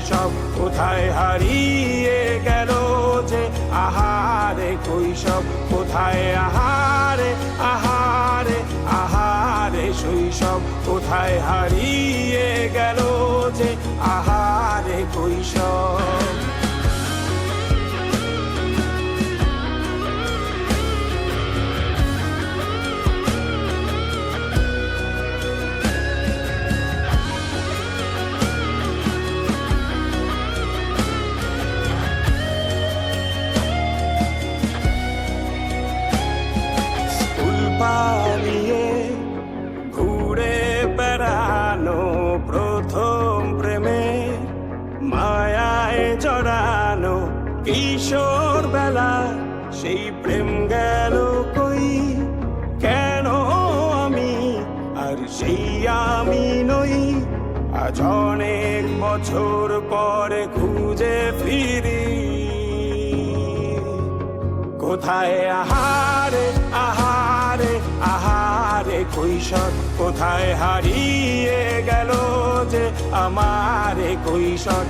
কৈশোর কোথায় হারিয়ে গেল যে আহারে কৈশোর কোথায় আহারে আহারে আহারে শৈশব কোথায় হারিয়ে গেল যে আহারে কৈশোর পালিয়ে ঘুরে বেড়ানো প্রথম প্রেমে মায়ায় জড়ানো কিশোর বেলা সেই প্রেম গেল কই কেন আমি আর সেই আমি নই আজ অনেক বছর পরে খুঁজে ফিরি কোথায় আহারে আহারে আহারে কৈশোর কোথায় হারিয়ে গেল যে আমারে কৈশোর